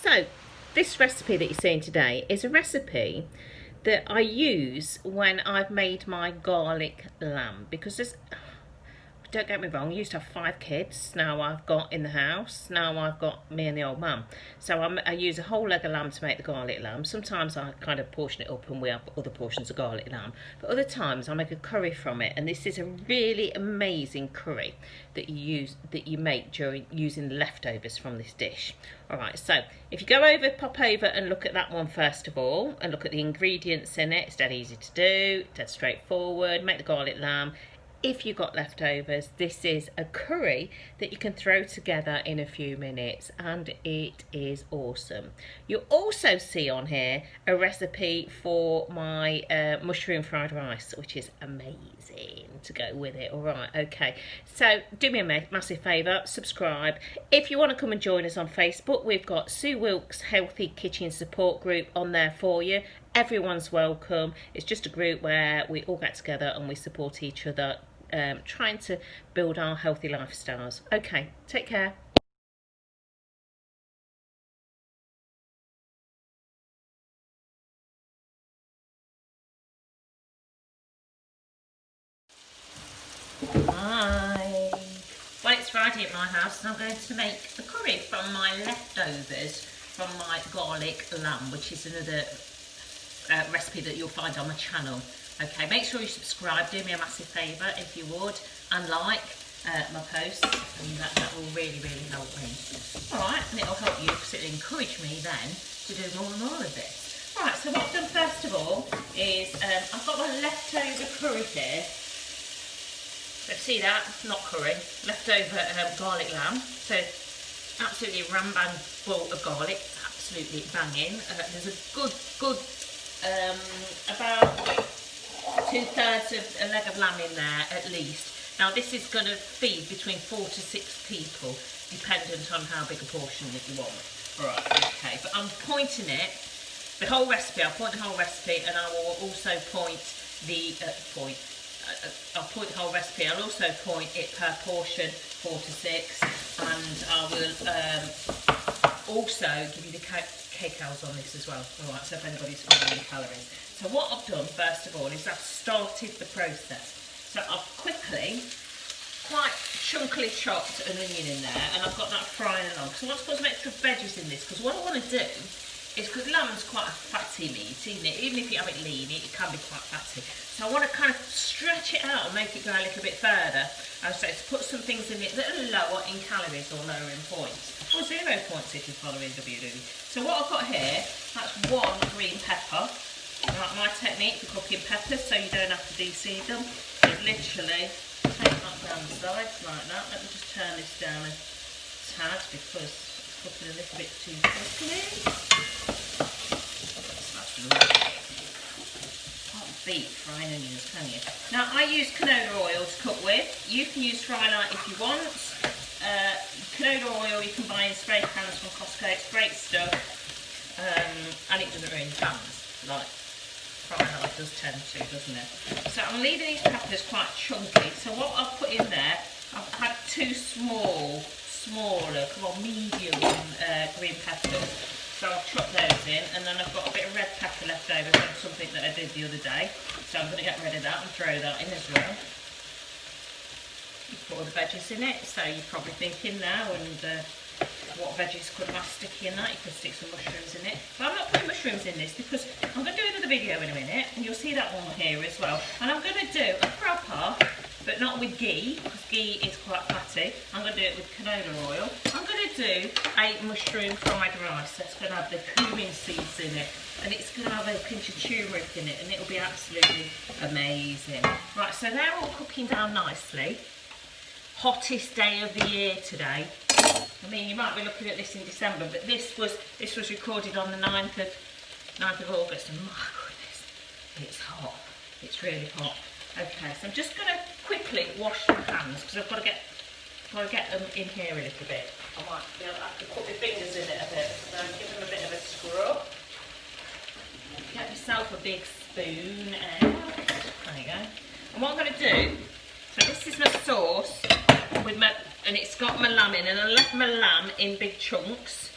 So this recipe that you're seeing today is a recipe that I use when I've made my garlic lamb, because there's, don't get me wrong, I used to have 5 kids. Now I've got in the house. Now I've got me and the old mum. So I use a whole leg of lamb to make the garlic lamb. Sometimes I kind of portion it up and we have other portions of garlic lamb. But other times I make a curry from it. And this is a really amazing curry that you make during using the leftovers from this dish. Alright, so if you pop over and look at that one first of all, and look at the ingredients in it. It's dead easy to do, dead straightforward. Make the garlic lamb. If you've got leftovers, this is a curry that you can throw together in a few minutes, and it is awesome. You'll also see on here a recipe for my mushroom fried rice, which is amazing to go with it. All right, okay. So do me a massive favour, subscribe. If you want to come and join us on Facebook, we've got Sue Wilkes Healthy Kitchen Support Group on there for you. Everyone's welcome. It's just a group where we all get together and we support each other, trying to build our healthy lifestyles. Okay, take care. Hi. Well, it's Friday at my house and I'm going to make a curry from my leftovers from my garlic lamb, which is another recipe that you'll find on my channel. Okay, make sure you subscribe, do me a massive favour if you would, and like my posts, and that will really help me. Alright, and it'll help you because it'll encourage me then to do more and more of this. Alright, so what I've done first of all is I've got my leftover curry here. So see that? Not curry, leftover garlic lamb. So absolutely ram-bang full of garlic, absolutely banging. There's a good about 2/3 of a leg of lamb in there at least. Now this is going to feed between 4 to 6 people, dependent on how big a portion that you want. Right, okay, but I'm pointing it, the whole recipe, I'll point the whole recipe, and I will also point the, I'll point the whole recipe, I'll also point it per portion, 4 to 6, and I will also give you the kcals on this as well. Alright, so if anybody's following the calories. So what I've done first of all is I've started the process. So I've quickly, quite chunkily chopped an onion in there, and I've got that frying along. So I want to put some extra veggies in this, because what I want to do is, because lamb's quite a fatty meat, isn't it? Even if you have it lean, it can be quite fatty. So I want to kind of stretch it out and make it go a little bit further. I would say to put some things in it that are lower in calories or lower in points. Or 0 points if you're following WW. So what I've got here, that's 1 green pepper. Like my technique for cooking peppers, so you don't have to de-seed them, is literally take that down the sides like that. Let me just turn this down a tad because it's cooking a little bit too quickly. That's lovely. Can't beat frying onions, can you? Now I use canola oil to cook with. You can use fry light if you want. Canola oil you can buy in spray cans from Costco. It's great stuff, and it doesn't ruin pans like fry light does tend to, doesn't it? So I'm leaving these peppers quite chunky. So what I've put in there, I've had 2 smaller, medium green peppers. So I've chopped those in, and then I've got a bit of red pepper left over from something that I did the other day. So I'm going to get rid of that and throw that in as well. You put all the veggies in it, so you're probably thinking now, and what veggies could have sticky in that? You could stick some mushrooms in it. But I'm not putting mushrooms in this because I'm going to do another video in a minute, and you'll see that one here as well. And I'm going to do a proper, but not with ghee, because ghee is quite fatty. I'm going to do it with canola oil. I'm going to do a mushroom fried rice. That's going to have the cumin seeds in it, and it's going to have a pinch of turmeric in it, and it'll be absolutely amazing. Right, so they're all cooking down nicely. Hottest day of the year today. I mean, you might be looking at this in December, but this was recorded on the 9th of August, and my goodness, it's hot. It's really hot. Okay, so I'm just going to quickly wash the hands because I've got to get them in here a little bit. I might be able to have to put my fingers in it a bit, so give them a bit of a scrub. Get yourself a big spoon out. There you go. And what I'm going to do, so this is my sauce with my, and it's got my lamb in, and I left my lamb in big chunks.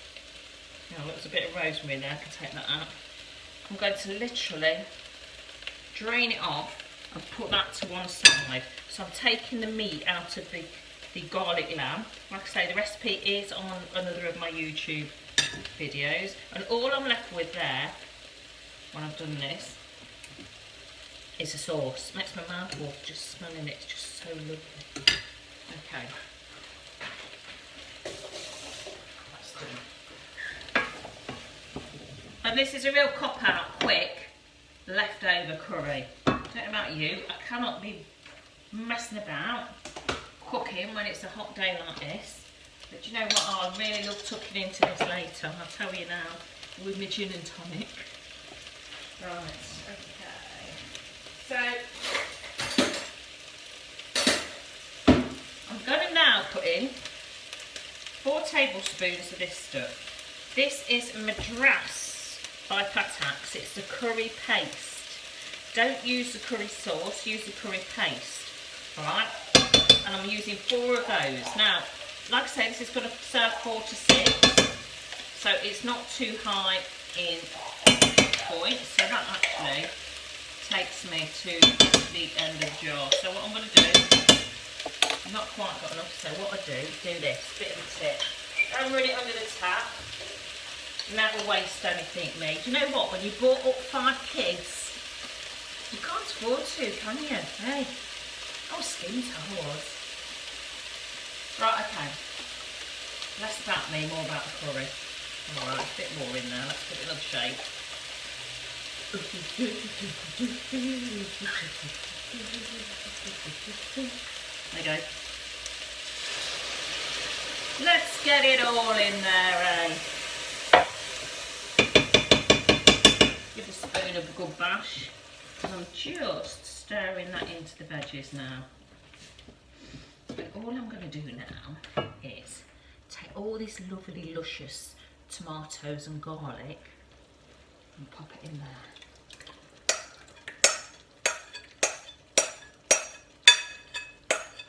Now, there's a bit of rosemary in there, I can take that out. I'm going to literally drain it off and put that to one side. So I'm taking the meat out of the garlic lamb. Like I say, the recipe is on another of my YouTube videos. And all I'm left with there, when I've done this, is a sauce. Makes my mouth water just smelling it. It's just so lovely. Okay. That's done. And this is a real cop-out, quick, leftover curry. I don't know about you, I cannot be messing about cooking when it's a hot day like this. But you know what, I really love tucking into this later, I'll tell you now, with my gin and tonic. Right, okay. So, I'm going to now put in 4 tablespoons of this stuff. This is madras by Pataks. It's the curry paste. Don't use the curry sauce, use the curry paste. Alright? And I'm using 4 of those. Now, like I say, this is going to serve 4 to 6. So it's not too high in point. So that actually takes me to the end of the jar. So what I'm going to do, I've not quite got enough, so what I do this, bit of a tip. Don't run it under the tap. Never waste anything, me. Do you know what? When you brought up 5 kids, you can't afford to, can you? Hey, I was skint, I was. Right, okay. Less about me, more about the curry. Alright, a bit more in there. Let's give it another shake. There you go. Let's get it all in there, eh? Give the spoon a good bash. And I'm just stirring that into the veggies now. And all I'm going to do now is take all this lovely luscious tomatoes and garlic and pop it in there.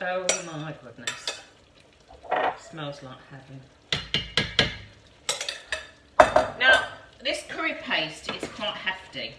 Oh my goodness, it smells like heaven. Now this curry paste is quite hefty.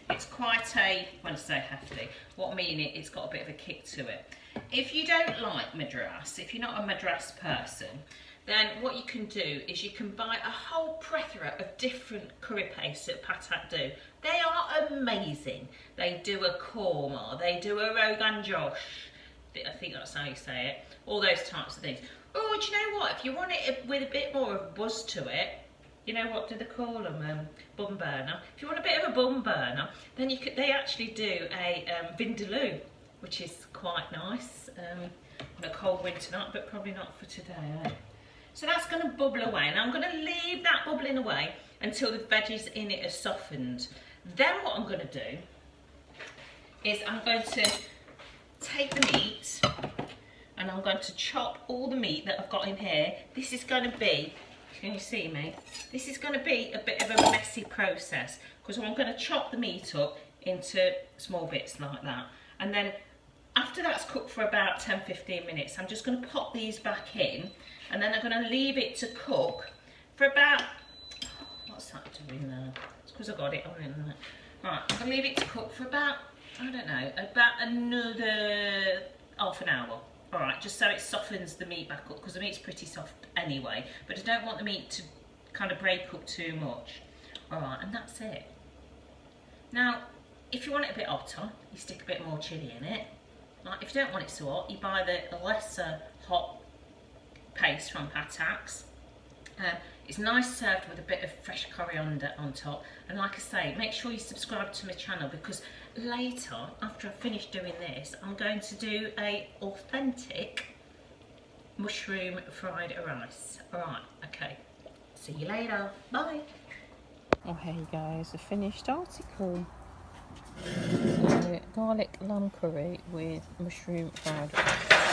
It's quite a, when I say hefty, what I mean it's got a bit of a kick to it. If you don't like madras, if you're not a madras person, then what you can do is you can buy a whole plethora of different curry pastes that Patak do. They are amazing. They do a korma, they do a rogan josh, I think that's how you say it, all those types of things. Oh, do you know what, if you want it with a bit more of a buzz to it, you know what do they call them, bun burner. If you want a bit of a bun burner, then you could, they actually do a vindaloo, which is quite nice on a cold winter night, but probably not for today, eh? So that's going to bubble away, and I'm going to leave that bubbling away until the veggies in it are softened. Then what I'm going to do is I'm going to take the meat and I'm going to chop all the meat that I've got in here. This is going to be, can you see me? This is going to be a bit of a messy process because I'm going to chop the meat up into small bits like that. And then after that's cooked for about 10-15 minutes, I'm just going to pop these back in and then I'm going to leave it to cook for about, what's that doing now? It's because I got it on in there. Right, I'm going to leave it to cook for about, I don't know, about another half an hour. All right, just so it softens the meat back up because the meat's pretty soft anyway, but I don't want the meat to kind of break up too much. All right, and that's it. Now, if you want it a bit hotter, you stick a bit more chilli in it. Like, if you don't want it so hot, you buy the lesser hot paste from Pataks. It's nice served with a bit of fresh coriander on top. And like I say, make sure you subscribe to my channel because later, after I finish doing this, I'm going to do a authentic mushroom fried rice. Alright, okay. See you later. Bye. Oh, here you guys, a finished article. So, garlic lamb curry with mushroom fried rice.